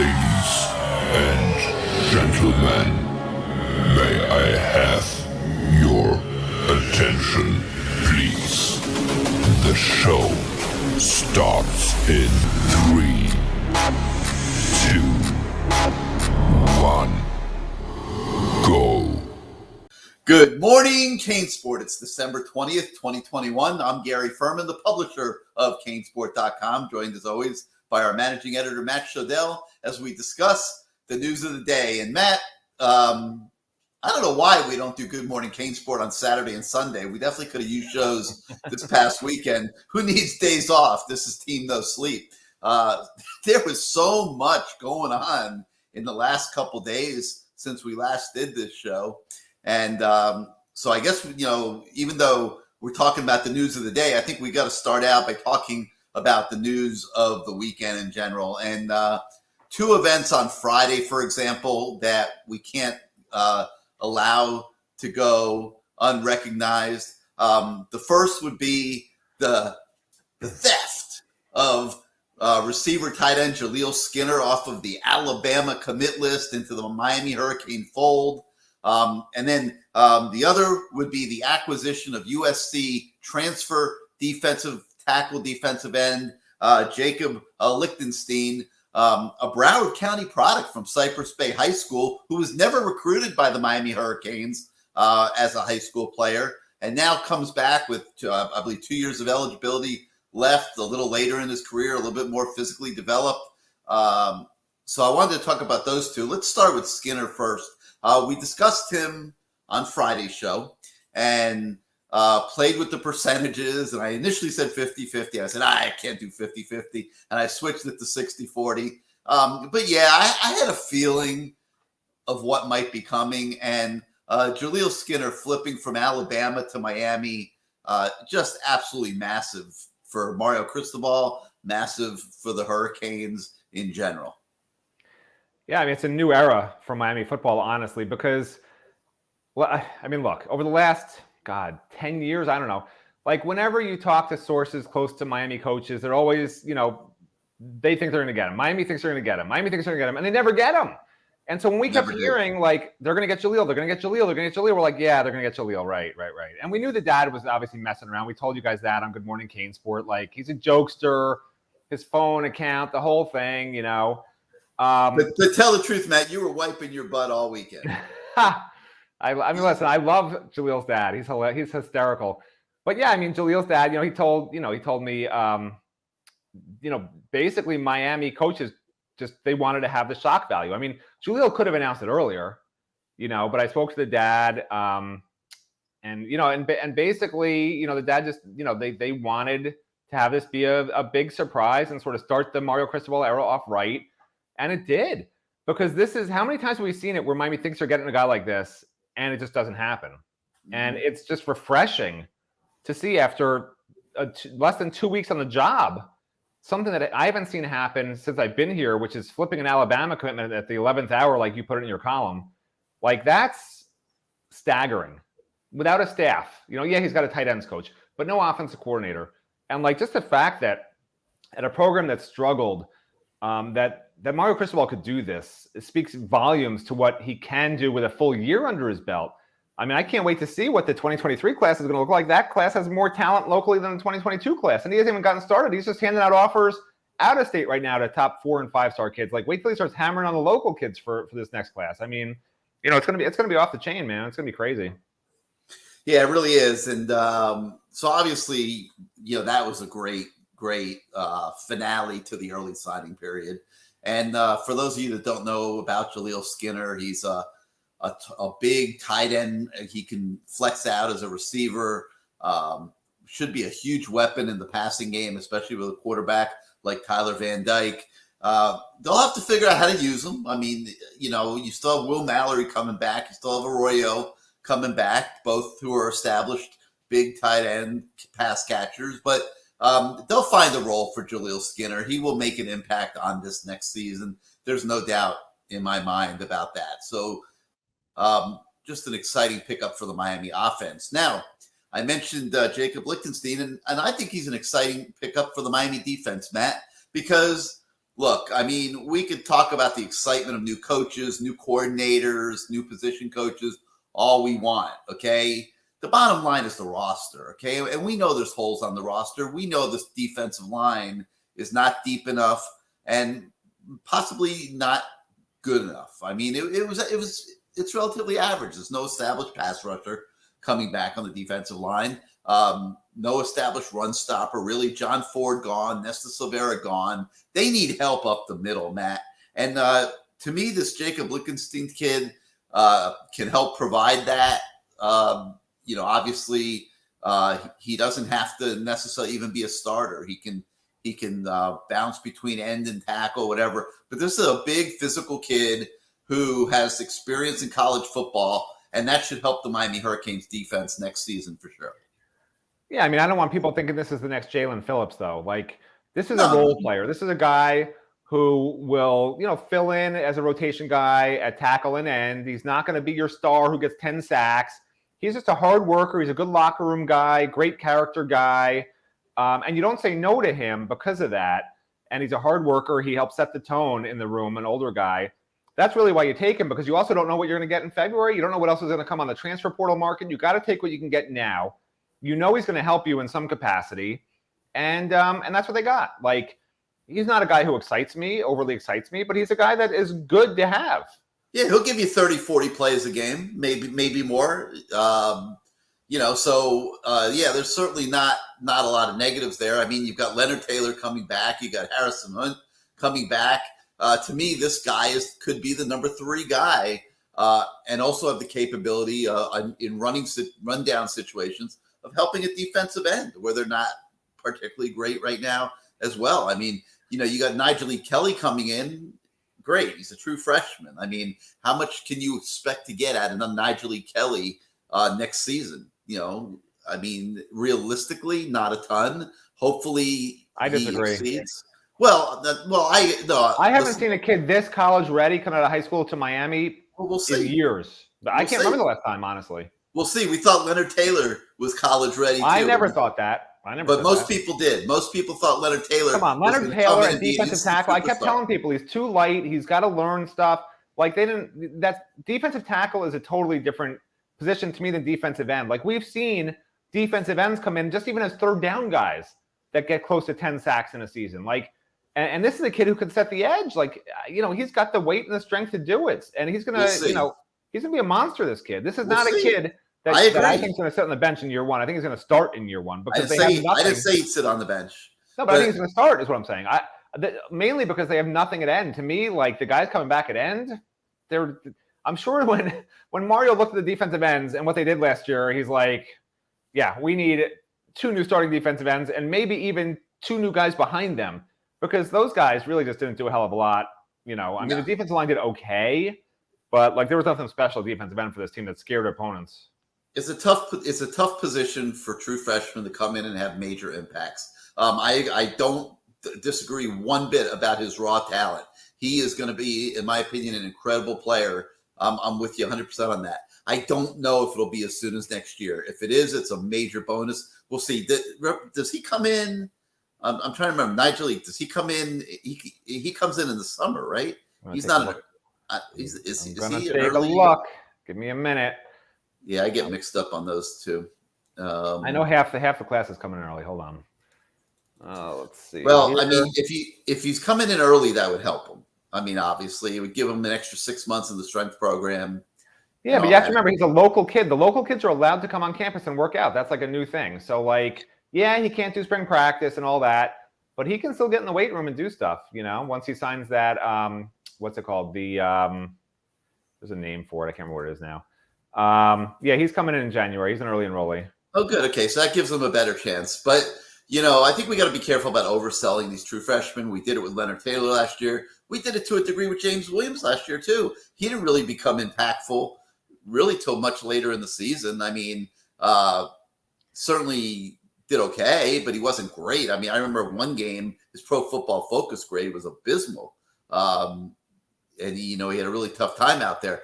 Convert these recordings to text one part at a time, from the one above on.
Ladies and gentlemen, may I have your attention, please? The show starts in 3, 2, 1, go. Good morning, CaneSport. It's December 20th, 2021. I'm Gary Ferman, the publisher of CaneSport.com, joined as always by our managing editor, Matt Shodell, as we discuss the news of the day. And Matt, I don't know why we don't do Good Morning CaneSport on Saturday and Sunday. We definitely could have used shows this past weekend. Who needs days off? This is Team No Sleep. There was so much going on in the last couple days since we last did this show. And so I guess, even though we're talking about the news of the day, I think we got to start out by talking about the news of the weekend in general. And two events on Friday, for example, that we can't allow to go unrecognized. The first would be the theft of receiver tight end Jaleel Skinner off of the Alabama commit list into the Miami Hurricane fold. And then the other would be the acquisition of USC transfer defensive end Jacob Lichtenstein, a Broward County product from Cypress Bay High School, who was never recruited by the Miami Hurricanes as a high school player, and now comes back with, I believe, 2 years of eligibility left, a little later in his career, a little bit more physically developed. So I wanted to talk about those two. Let's start with Skinner first. We discussed him on Friday's show and played with the percentages. And I initially said 50-50. I said, I can't do 50-50. And I switched it to 60-40. But yeah, I had a feeling of what might be coming. And Jaleel Skinner flipping from Alabama to Miami, just absolutely massive for Mario Cristobal, massive for the Hurricanes in general. Yeah, I mean, it's a new era for Miami football, honestly, because, well, I mean, look, over the last, 10 years, I don't know, like whenever you talk to sources close to Miami coaches, they're always, they think they're going to get him. Miami thinks they're going to get him. Miami thinks they're going to get him, and they never get him. And so when we kept hearing, like, they're going to get Jaleel, we're like, yeah, they're going to get Jaleel, right. And we knew the dad was obviously messing around. We told you guys that on Good Morning CaneSport. Like, he's a jokester, his phone account, the whole thing, But tell the truth, Matt, you were wiping your butt all weekend. I mean, listen, I love Jaleel's dad. He's hilarious. He's hysterical. But yeah, I mean, Jaleel's dad, he told me, basically Miami coaches they wanted to have the shock value. I mean, Jaleel could have announced it earlier, but I spoke to the dad, and basically, the dad just, they wanted to have this be a big surprise and sort of start the Mario Cristobal era off right. And it did, because this is how many times have we seen it where Miami thinks they're getting a guy like this and it just doesn't happen. Mm-hmm. And it's just refreshing to see after less than 2 weeks on the job, something that I haven't seen happen since I've been here, which is flipping an Alabama commitment at the 11th hour, like you put it in your column. Like, that's staggering without a staff. Yeah, he's got a tight ends coach, but no offensive coordinator. And like, just the fact that at a program that struggled, that Mario Cristobal could do this, it speaks volumes to what he can do with a full year under his belt. I mean, I can't wait to see what the 2023 class is going to look like. That class has more talent locally than the 2022 class, and he hasn't even gotten started. He's just handing out offers out of state right now to top 4 and 5 star kids. Like, wait till he starts hammering on the local kids for this next class. I mean, it's going to be off the chain, man. It's going to be crazy. Yeah, it really is. And so obviously, that was a great finale to the early signing period. And for those of you that don't know about Jaleel Skinner, he's a big tight end. He can flex out as a receiver. Should be a huge weapon in the passing game, especially with a quarterback like Tyler Van Dyke. They'll have to figure out how to use him. I mean, you still have Will Mallory coming back. You still have Arroyo coming back, both who are established big tight end pass catchers. But they'll find a role for Jaleel Skinner. He will make an impact on this next season. There's no doubt in my mind about that. So just an exciting pickup for the Miami offense. Now, I mentioned Jacob Lichtenstein, and I think he's an exciting pickup for the Miami defense, Matt, because look, I mean, we could talk about the excitement of new coaches, new coordinators, new position coaches, all we want, okay? The bottom line is the roster, okay? And we know there's holes on the roster. We know this defensive line is not deep enough and possibly not good enough. I mean, it's relatively average. There's no established pass rusher coming back on the defensive line. No established run stopper, really. John Ford gone, Nesta Silvera gone. They need help up the middle, Matt. And to me, this Jacob Lichtenstein kid can help provide that. Obviously, he doesn't have to necessarily even be a starter. He can bounce between end and tackle, whatever. But this is a big physical kid who has experience in college football, and that should help the Miami Hurricanes defense next season for sure. Yeah, I mean, I don't want people thinking this is the next Jalen Phillips, though. Like, this is a role player. This is a guy who will, fill in as a rotation guy at tackle and end. He's not going to be your star who gets 10 sacks. He's just a hard worker. He's a good locker room guy, great character guy. And you don't say no to him because of that. And he's a hard worker. He helps set the tone in the room, an older guy. That's really why you take him, because you also don't know what you're going to get in February. You don't know what else is going to come on the transfer portal market. You got to take what you can get now. He's going to help you in some capacity. And that's what they got. Like, he's not a guy who overly excites me, but he's a guy that is good to have. Yeah, he'll give you 30, 40 plays a game, maybe more. There's certainly not a lot of negatives there. I mean, you've got Leonard Taylor coming back. You got Harrison Hunt coming back. To me, this guy could be the number 3 guy, and also have the capability in rundown situations of helping at defensive end where they're not particularly great right now as well. I mean, you got Nigel Kelly coming in. Great. He's a true freshman. I mean, how much can you expect to get out of Nigel Kelly next season? I mean, realistically, not a ton. Hopefully, I disagree. Exceeds. I haven't seen a kid this college ready coming out of high school to Miami in years. I can't remember the last time, honestly. We'll see. We thought Leonard Taylor was college ready too. I never thought that. But most people did. Most people thought Leonard Taylor. Come on, Leonard Taylor and defensive tackle. I kept telling people he's too light. He's got to learn stuff. Like, that defensive tackle is a totally different position to me than defensive end. Like, we've seen defensive ends come in just even as third down guys that get close to 10 sacks in a season. Like, and this is a kid who can set the edge. Like, he's got the weight and the strength to do it. And he's going to, he's going to be a monster, this kid. This is not a kid that I think is going to sit on the bench in year one. I think he's going to start in year one because they have nothing. I didn't say he'd sit on the bench. No, but I think he's going to start is what I'm saying. Mainly because they have nothing at end. To me, like, the guys coming back at end, I'm sure when Mario looked at the defensive ends and what they did last year, he's like, yeah, we need 2 new starting defensive ends and maybe even 2 new guys behind them, because those guys really just didn't do a hell of a lot. The defensive line did okay, but like, there was nothing special defensive end for this team that scared opponents. It's a tough position for true freshmen to come in and have major impacts. I don't disagree one bit about his raw talent. He is going to be, in my opinion, an incredible player. I'm with you 100% on that. I don't know if it'll be as soon as next year. If it is, it's a major bonus. We'll see. Does he come in? I'm trying to remember. Nigel, does he come in? He comes in the summer, right? He's not. Is he? Take a look. Give me a minute. Yeah, I get mixed up on those two. I know half the class is coming in early. Hold on. Let's see. Well, I mean, if he's coming in early, that would help him. I mean, obviously, it would give him an extra 6 months in the strength program. Yeah, but you have to remember, he's a local kid. The local kids are allowed to come on campus and work out. That's like a new thing. So, like, yeah, he can't do spring practice and all that, but he can still get in the weight room and do stuff, once he signs that, what's it called? There's a name for it. I can't remember what it is now. Yeah, he's coming in January. He's an early enrollee. Oh, good. Okay, so that gives him a better chance. But, I think we got to be careful about overselling these true freshmen. We did it with Leonard Taylor last year. We did it to a degree with James Williams last year, too. He didn't really become impactful really till much later in the season. I mean, certainly did okay, but he wasn't great. I mean, I remember one game, his Pro Football Focus grade was abysmal. And, he had a really tough time out there.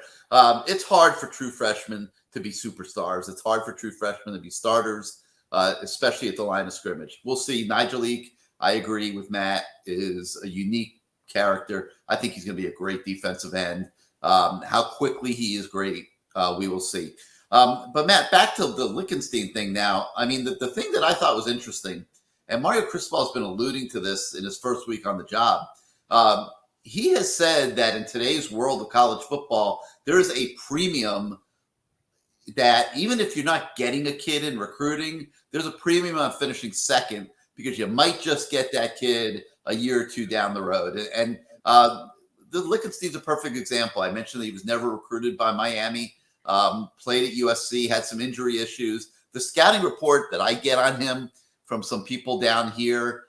It's hard for true freshmen to be superstars. It's hard for true freshmen to be starters, especially at the line of scrimmage. We'll see. Nigel Leak, I agree with Matt, is a unique character. I think he's going to be a great defensive end. How quickly he is great, we will see. But Matt, back to the Lichtenstein thing now. I mean, the thing that I thought was interesting, and Mario Cristobal has been alluding to this in his first week on the job. He has said that in today's world of college football, there is a premium that even if you're not getting a kid in recruiting, there's a premium on finishing second because you might just get that kid a year or two down the road. And the Lichtenstein's a perfect example. I mentioned that he was never recruited by Miami, played at USC, had some injury issues. The scouting report that I get on him from some people down here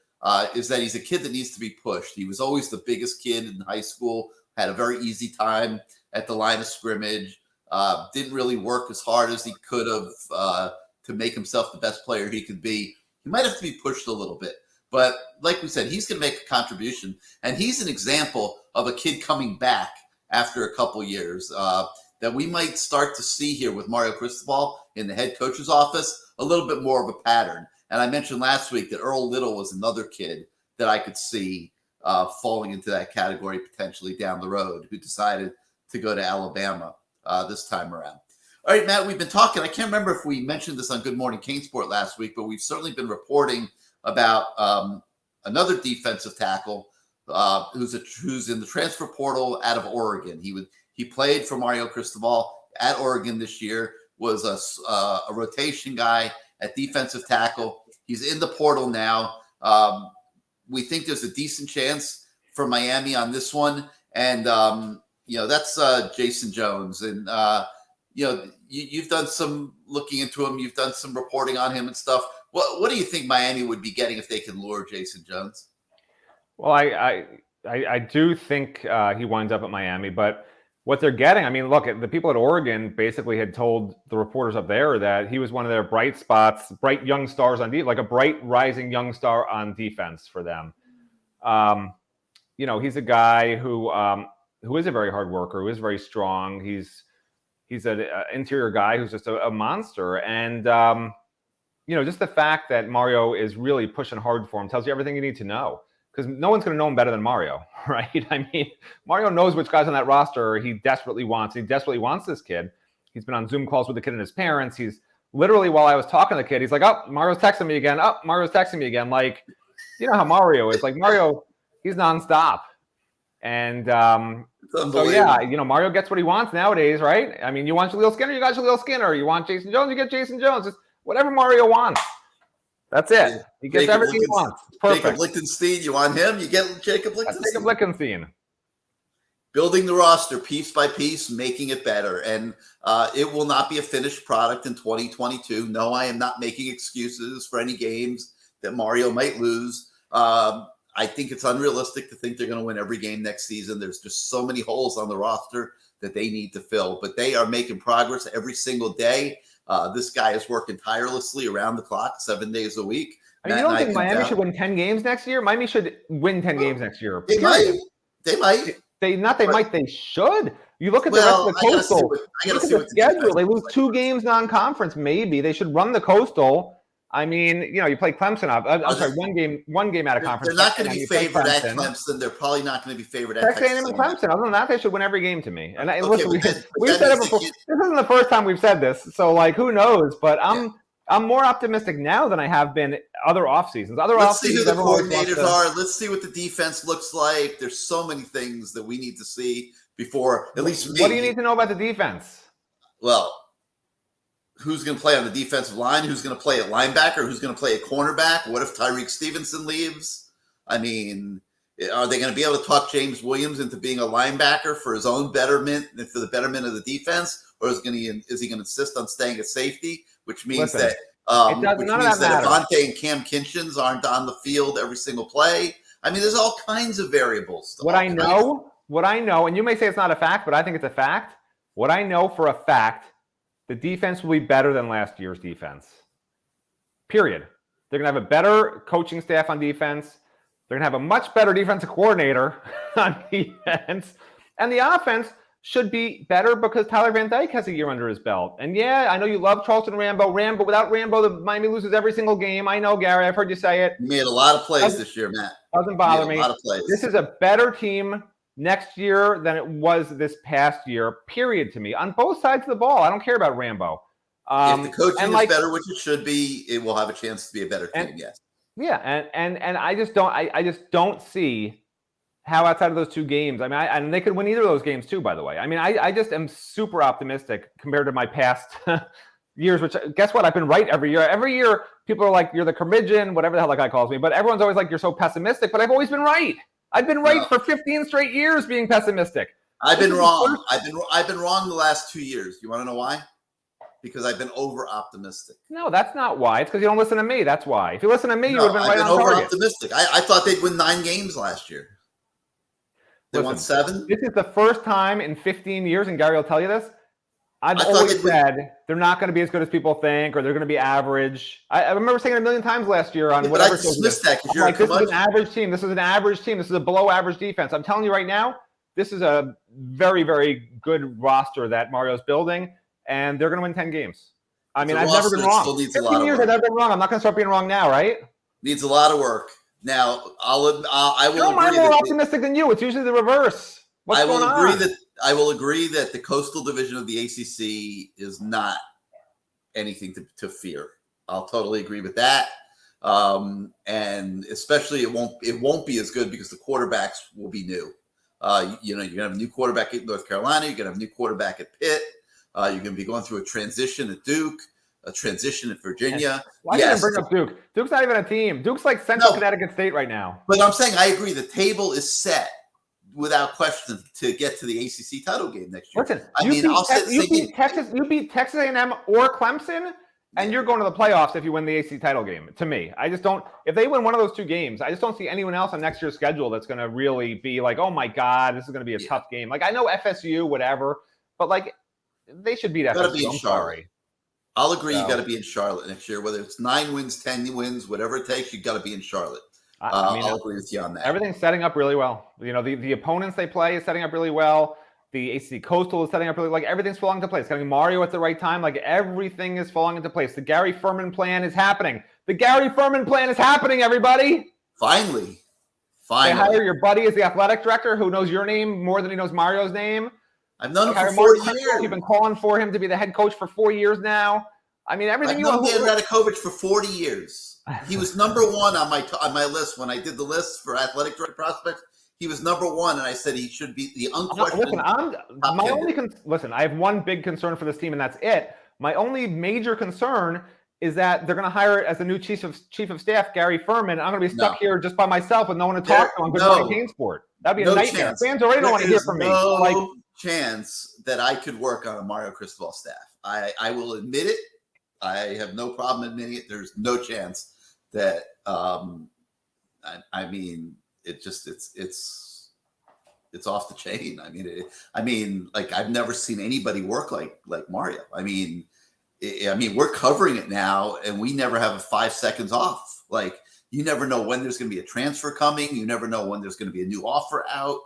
is that he's a kid that needs to be pushed. He was always the biggest kid in high school, had a very easy time at the line of scrimmage, didn't really work as hard as he could have to make himself the best player he could be. He might have to be pushed a little bit. But like we said, he's going to make a contribution. And he's an example of a kid coming back after a couple years that we might start to see here with Mario Cristobal in the head coach's office, a little bit more of a pattern. And I mentioned last week that Earl Little was another kid that I could see falling into that category potentially down the road, who decided to go to Alabama this time around. All right, Matt, we've been talking. I can't remember if we mentioned this on Good Morning CaneSport last week, but we've certainly been reporting about another defensive tackle who's in the transfer portal out of Oregon. He played for Mario Cristobal at Oregon this year, was a rotation guy at defensive tackle. He's in the portal now. We think there's a decent chance for Miami on this one. And, that's Jason Jones. And, you've done some looking into him. You've done some reporting on him and stuff. What do you think Miami would be getting if they can lure Jason Jones? Well, I do think he winds up at Miami, but what they're getting, I mean, look, the people at Oregon basically had told the reporters up there that he was one of their bright spots, bright young stars on defense, like a bright rising young star on defense for them. He's a guy who is a very hard worker, who is very strong. He's an interior guy who's just a monster. And, just the fact that Mario is really pushing hard for him tells you everything you need to know. Because no one's going to know him better than Mario, right? I mean, Mario knows which guys on that roster he desperately wants. He desperately wants this kid. He's been on Zoom calls with the kid and his parents. He's literally, while I was talking to the kid, he's like, oh, Mario's texting me again. Oh, Mario's texting me again. Like, you know how Mario is. Like, Mario, he's nonstop. And so, yeah, Mario gets what he wants nowadays, right? I mean, you want Jaleel Skinner, you got Jaleel Skinner. You want Jason Jones, you get Jason Jones. Just whatever Mario wants. That's it. He gets everything he wants. It's perfect. Jacob Lichtenstein, you want him? You get Jacob Lichtenstein. Jacob Lichtenstein. Building the roster piece by piece, making it better. And it will not be a finished product in 2022. No, I am not making excuses for any games that Mario might lose. I think it's unrealistic to think they're going to win every game next season. There's just so many holes on the roster that they need to fill. But they are making progress every single day. This guy is working tirelessly around the clock, 7 days a week. I mean, you don't think Miami should win 10 games next year? Miami should win 10 games next year. They might. They should. You look at the rest of the Coastal. Look at the schedule. They lose 2 games non-conference, maybe. They should run the Coastal. I mean, you play Clemson up. I'm sorry, one game out of conference. They're not going to be favored at Clemson. They're probably not going to be favored at Texas A&M and Clemson. Other than that, they should win every game to me. And listen, we've said it before. This isn't the first time we've said this, so who knows? But I'm more optimistic now than I have been other off seasons. Let's see who the coordinators are. Let's see what the defense looks like. There's so many things that we need to see before, at least me. What do you need to know about the defense? Well, who's going to play on the defensive line? Who's going to play at linebacker? Who's going to play at cornerback? What if Tyreek Stevenson leaves? I mean, are they going to be able to talk James Williams into being a linebacker for his own betterment and for the betterment of the defense? Or is he going to insist on staying at safety, which means that Devontae and Cam Kinchins aren't on the field every single play? I mean, there's all kinds of variables. What I know, and you may say it's not a fact, but I think it's a fact. What I know for a fact, the defense will be better than last year's defense. Period. They're going to have a better coaching staff on defense. They're going to have a much better defensive coordinator on defense. And the offense, should be better because Tyler Van Dyke has a year under his belt. And yeah, I know you love Charleston Rambo. Without Rambo, the Miami loses every single game. I know, Gary. I've heard you say it. You made a lot of plays this year, Matt. Doesn't bother me. A lot of plays. This is a better team next year than it was this past year, period, to me, on both sides of the ball. I don't care about Rambo. If the coaching is better, which it should be, it will have a chance to be a better team, yes. Yeah, and I just don't see how outside of those two games, I mean, and they could win either of those games too, by the way. I mean, I just am super optimistic compared to my past years, which guess what? I've been right every year. Every year, people are like, you're the curmudgeon, whatever the hell that guy calls me. But everyone's always like, you're so pessimistic. But I've always been right. I've been right for 15 straight years being pessimistic. I've been wrong. I've been wrong the last 2 years. You want to know why? Because I've been over optimistic. No, that's not why. It's because you don't listen to me. That's why. If you listen to me, you would have been right on target. I've been over optimistic. I thought they'd win 9 games last year. They won 7. This is the first time in 15 years, and Gary will tell you this, I've always said they're not going to be as good as people think, or they're going to be average. I remember saying it a million times last year on whatever. But I dismissed that because you're like, this is an average team. This is an average team. This is a below average defense. I'm telling you right now, this is a very, very good roster that Mario's building, and they're going to win 10 games. I mean, I've never been wrong. 15 years, I've never been wrong. I'm not going to start being wrong now, right? Needs a lot of work. Now, I will agree. I'm more optimistic than you. It's usually the reverse. I will agree that the Coastal Division of the ACC is not anything to fear. I'll totally agree with that. And especially it won't be as good because the quarterbacks will be new. You're gonna have a new quarterback at North Carolina. You're gonna have a new quarterback at Pitt. You're gonna be going through a transition at Duke. A transition at Virginia. Why did you bring up Duke? Duke's not even a team. Duke's like Central Connecticut State right now. But I'm saying I agree. The table is set without question to get to the ACC title game next year. Listen, you beat Texas A&M or Clemson, and you're going to the playoffs if you win the ACC title game. To me, I just don't. If they win one of those two games, I just don't see anyone else on next year's schedule that's going to really be like, oh my God, this is going to be a tough game. Like I know FSU, whatever, but like they should beat FSU. I'm sorry. I'll agree. You got to be in Charlotte next year, whether it's 9 wins, 10 wins, whatever it takes. You got to be in Charlotte. I'll agree with you on that. Everything's setting up really well. You know, the opponents they play is setting up really well. The ACC Coastal is setting up really like everything's falling into place. Getting Mario at the right time, like everything is falling into place. The Gary Ferman plan is happening. The Gary Ferman plan is happening. Everybody. Finally. They hire your buddy as the athletic director, who knows your name more than he knows Mario's name. I've known him for 4 years. You've been calling for him to be the head coach for 4 years now. I mean, everything I've known Dan Radakovich for 40 years. He was number 1 on my list when I did the list for athletic director prospects. He was number 1, and I said he should be the unquestioned. Listen, I have one big concern for this team, and that's it. My only major concern is that they're going to hire as the new chief of staff, Gary Ferman. And I'm going to be stuck here just by myself with no one to talk to on Good Morning CaneSport. That'd be a nightmare. Chance. Fans already don't want to hear from me. No chance that I could work on a Mario Cristobal staff. I will admit it. I have no problem admitting it. There's no chance that. I mean, it's off the chain. I mean, like I've never seen anybody work like Mario. I mean, we're covering it now, and we never have 5 seconds off. Like you never know when there's going to be a transfer coming. You never know when there's going to be a new offer out.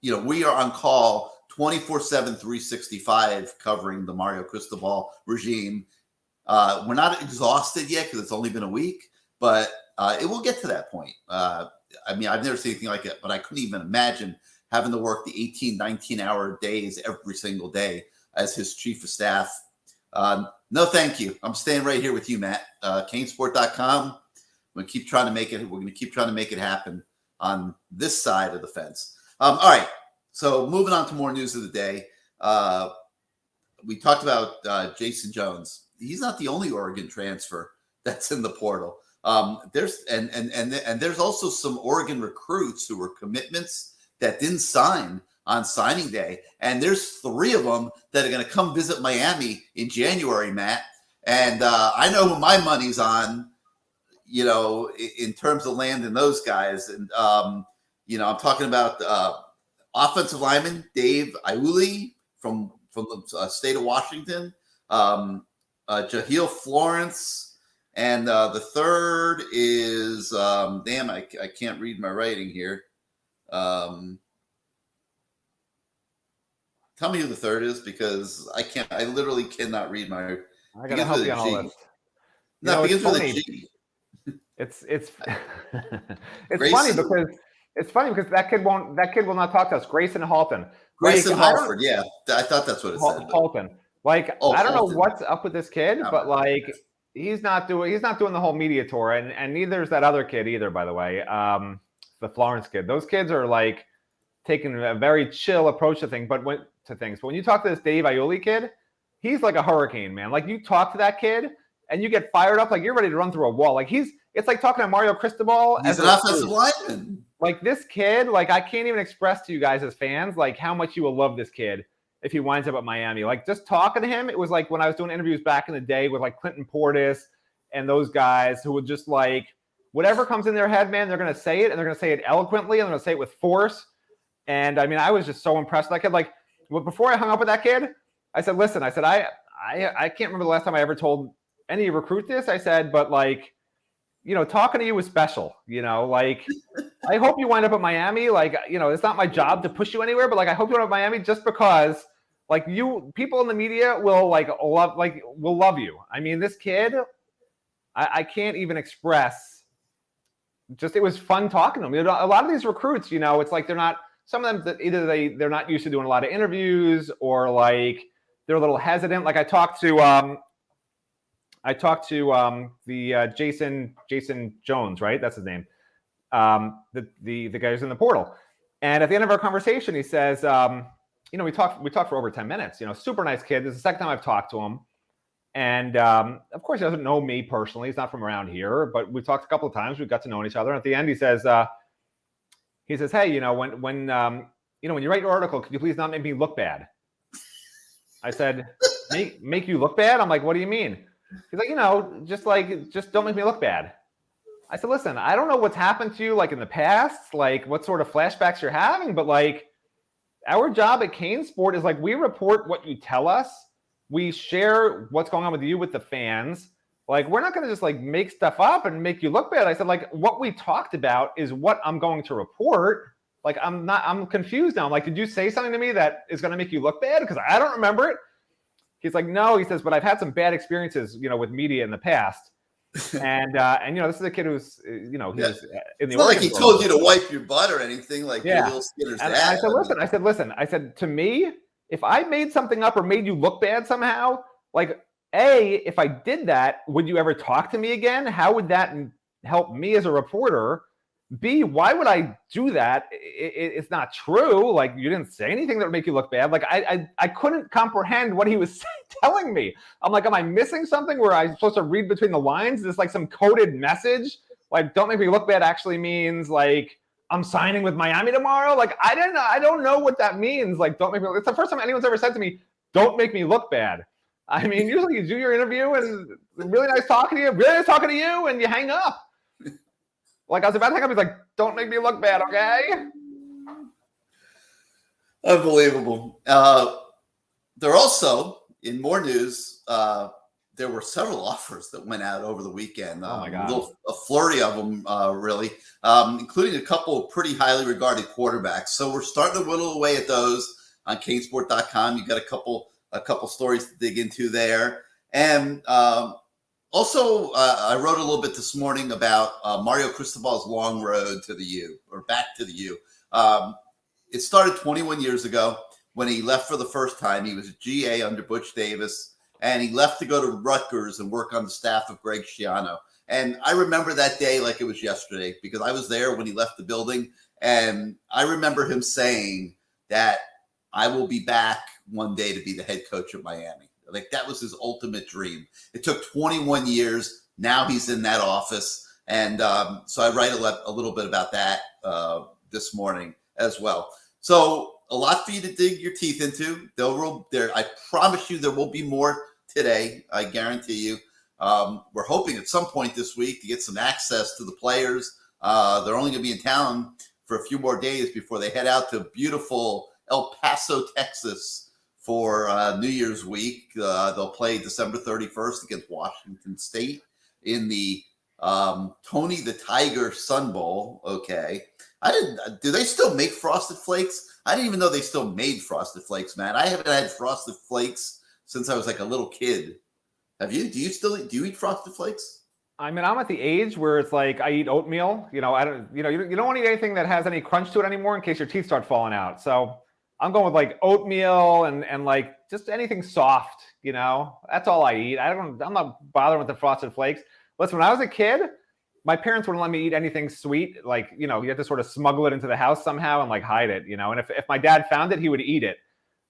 We are on call 24/7, 365 covering the Mario Cristobal regime. We're not exhausted yet because it's only been a week, but it will get to that point. I've never seen anything like it, but I couldn't even imagine having to work the 18, 19-hour days every single day as his chief of staff. No, thank you. I'm staying right here with you, Matt. CaneSport.com. We're going to keep trying to make it. We're going to keep trying to make it happen on this side of the fence. All right. So moving on to more news of the day. We talked about Jason Jones. He's not the only Oregon transfer that's in the portal. There's also some Oregon recruits who were commitments that didn't sign on signing day. And there's 3 of them that are going to come visit Miami in January, Matt. And I know who my money's on, in terms of landing those guys. And, I'm talking about offensive lineman Dave Iuli from the state of Washington, Jaleel Florence, and the third is I can't read my writing here. Tell me who the third is, because I can't. I literally cannot read my. I gotta help you on all this. No, it It's begins with a funny. G. It's Grayson? funny because that kid will not talk to us. Grayson Halton. Grayson Halford. Yeah, I thought that's what it said. Halton. Like, I don't know what's up with this kid, No. but like he's not doing the whole media tour, and neither is that other kid either, by the way. The Florence kid. Those kids are like taking a very chill approach to things. But when you talk to this Dave Aioli kid, he's like a hurricane, man. Like, you talk to that kid and you get fired up, like you're ready to run through a wall. Like, it's like talking to Mario Cristobal. He's an offensive lineman. Like, this kid, like, I can't even express to you guys as fans, like, how much you will love this kid if he winds up at Miami. Like, just talking to him, it was like when I was doing interviews back in the day with like Clinton Portis and those guys who would just like, whatever comes in their head, man, they're going to say it, and they're going to say it eloquently, and they're going to say it with force. And I mean, I was just so impressed with that kid. Like, before I hung up with that kid, I said, listen, I said, I can't remember the last time I ever told any recruit this. I said, but like, you know, talking to you was special, you know, like, I hope you wind up at Miami. Like, you know, it's not my job to push you anywhere, but like, I hope you wind up at Miami just because like people in the media will love you. I mean, this kid, I can't even express just, it was fun talking to him. You know, a lot of these recruits, you know, it's like some of them, either they're not used to doing a lot of interviews, or like they're a little hesitant. Like I talked to the Jason Jones, right? That's his name. The guy who's in the portal. And at the end of our conversation, he says, you know, we talked for over 10 minutes, you know, super nice kid. This is the second time I've talked to him. And of course, he doesn't know me personally. He's not from around here, but we talked a couple of times. We got to know each other. And at the end, he says, hey, you know, when you write your article, could you please not make me look bad? I said, make you look bad? I'm like, what do you mean? He's like, you know, just don't make me look bad. I said, listen, I don't know what's happened to you like in the past, like what sort of flashbacks you're having, but like our job at CaneSport is like, we report what you tell us. We share what's going on with you, with the fans. Like, we're not going to just like make stuff up and make you look bad. I said, like, what we talked about is what I'm going to report. Like, I'm confused now. I'm like, did you say something to me that is going to make you look bad? Because I don't remember it. He's like, no, he says, but I've had some bad experiences, you know, with media in the past. And you know, this is a kid who's, you know, he was in the. It's not like he told you to wipe your butt or anything, like Jaleel Skinner's and dad. I said, listen, to me, if I made something up or made you look bad somehow, like, A, if I did that, would you ever talk to me again? How would that help me as a reporter? B, why would I do that? It's not true. Like, you didn't say anything that would make you look bad. Like, I couldn't comprehend what he was telling me. I'm like, am I missing something where I'm supposed to read between the lines? Is this like some coded message? Like, don't make me look bad actually means like, I'm signing with Miami tomorrow. Like, I don't know what that means. Like, don't make me. It's the first time anyone's ever said to me, "Don't make me look bad." I mean, usually you do your interview and really nice talking to you, and you hang up. Like, I was about to hang up. He's like, "Don't make me look bad, okay?" Unbelievable. They're also in more news. There were several offers that went out over the weekend. Oh my God. A flurry of them, really, including a couple of pretty highly regarded quarterbacks. So we're starting to whittle away at those on CaneSport.com. You got a couple stories to dig into there. And also, I wrote a little bit this morning about Mario Cristobal's long road to the U, or back to the U. It started 21 years ago when he left for the first time. He was a GA under Butch Davis. And he left to go to Rutgers and work on the staff of Greg Schiano. And I remember that day like it was yesterday, because I was there when he left the building. And I remember him saying that I will be back one day to be the head coach of Miami. Like, that was his ultimate dream. It took 21 years. Now he's in that office. And so I write a little bit about that this morning as well. So a lot for you to dig your teeth into. I promise you there will be more today. I guarantee you. We're hoping at some point this week to get some access to the players. They're only going to be in town for a few more days before they head out to beautiful El Paso, Texas for New Year's week. They'll play December 31st against Washington State in the Tony the Tiger Sun Bowl. Okay. I didn't. Do they still make Frosted Flakes? I didn't even know they still made Frosted Flakes, man. I haven't had Frosted Flakes since I was like a little kid. Have you? Do you eat Frosted Flakes? I mean, I'm at the age where it's like I eat oatmeal. You know, I don't. You know, you don't want to eat anything that has any crunch to it anymore in case your teeth start falling out. So I'm going with like oatmeal and like just anything soft. You know, that's all I eat. I'm not bothering with the Frosted Flakes. Listen, when I was a kid, my parents wouldn't let me eat anything sweet. Like, you know, you have to sort of smuggle it into the house somehow and like hide it, you know. And if my dad found it, he would eat it.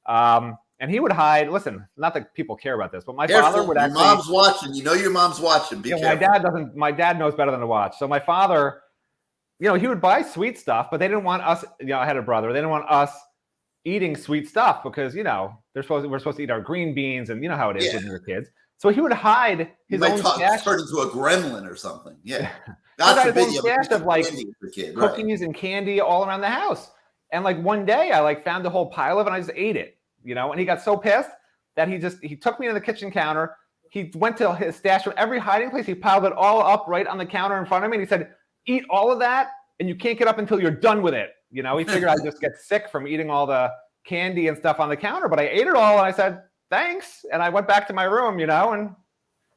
And he would hide. Listen, not that people care about this, but my father would actually. Your mom's watching. You know your mom's watching. Be careful. My dad doesn't. My dad knows better than to watch. So my father, you know, he would buy sweet stuff, but they didn't want us. You know, I had a brother. They didn't want us eating sweet stuff because, you know, we're supposed to eat our green beans, and you know how it is when you're kids. So he would hide his own stash. Turn into a gremlin or something. Yeah. God forbid you stash of like cookies and candy all around the house. And like one day I like found a whole pile of it and I just ate it, you know, and he got so pissed that he took me to the kitchen counter. He went to his stash from every hiding place. He piled it all up right on the counter in front of me. And he said, eat all of that and you can't get up until you're done with it. You know, he figured I'd just get sick from eating all the candy and stuff on the counter, but I ate it all and I said, thanks. And I went back to my room, you know, and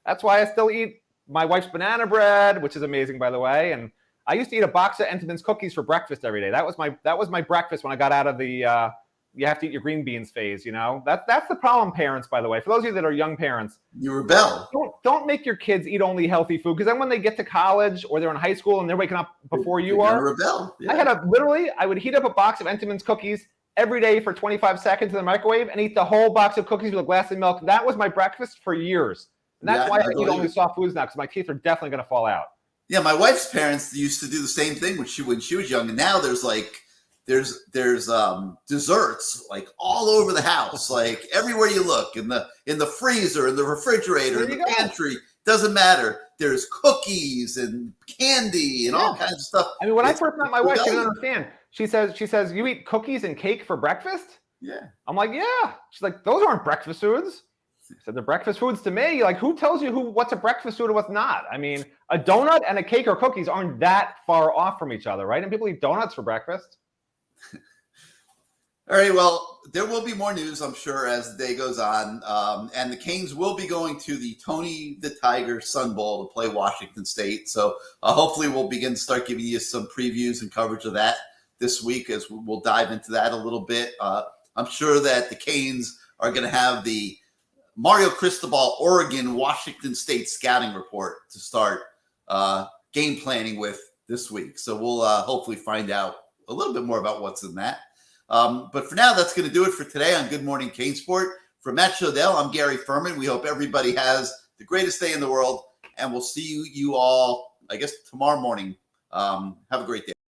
that's why I still eat my wife's banana bread, which is amazing, by the way. And I used to eat a box of Entenmann's cookies for breakfast every day. That was my breakfast when I got out of the you have to eat your green beans phase, you know. That's the problem, parents, by the way. For those of you that are young parents, you rebel. Don't make your kids eat only healthy food, because then when they get to college or they're in high school and they're waking up before you are, rebel. Yeah. I would heat up a box of Entenmann's cookies every day for 25 seconds in the microwave and eat the whole box of cookies with a glass of milk. That was my breakfast for years. And that's why I eat only soft foods now, because my teeth are definitely going to fall out. Yeah, my wife's parents used to do the same thing when she was young, and now there's desserts like all over the house, like everywhere you look, in the freezer, in the refrigerator, in the pantry. Doesn't matter. There's cookies and candy and all kinds of stuff. I mean, when I first met my wife, she didn't understand. She says, you eat cookies and cake for breakfast? Yeah. I'm like, yeah. She's like, those aren't breakfast foods. I said, they're breakfast foods to me. Like, who tells you what's a breakfast food and what's not? I mean, a donut and a cake or cookies aren't that far off from each other, right? And people eat donuts for breakfast. All right, well, there will be more news, I'm sure, as the day goes on. And the Canes will be going to the Tony the Tiger Sun Bowl to play Washington State. So hopefully we'll start giving you some previews and coverage of that this week, as we'll dive into that a little bit. I'm sure that the Canes are going to have the Mario Cristobal Oregon Washington State scouting report to start game planning with this week. So we'll hopefully find out a little bit more about what's in that. But for now, that's going to do it for today on Good Morning CaneSport. For Matt Shodell, I'm Gary Ferman. We hope everybody has the greatest day in the world, and we'll see you all, I guess, tomorrow morning. Have a great day.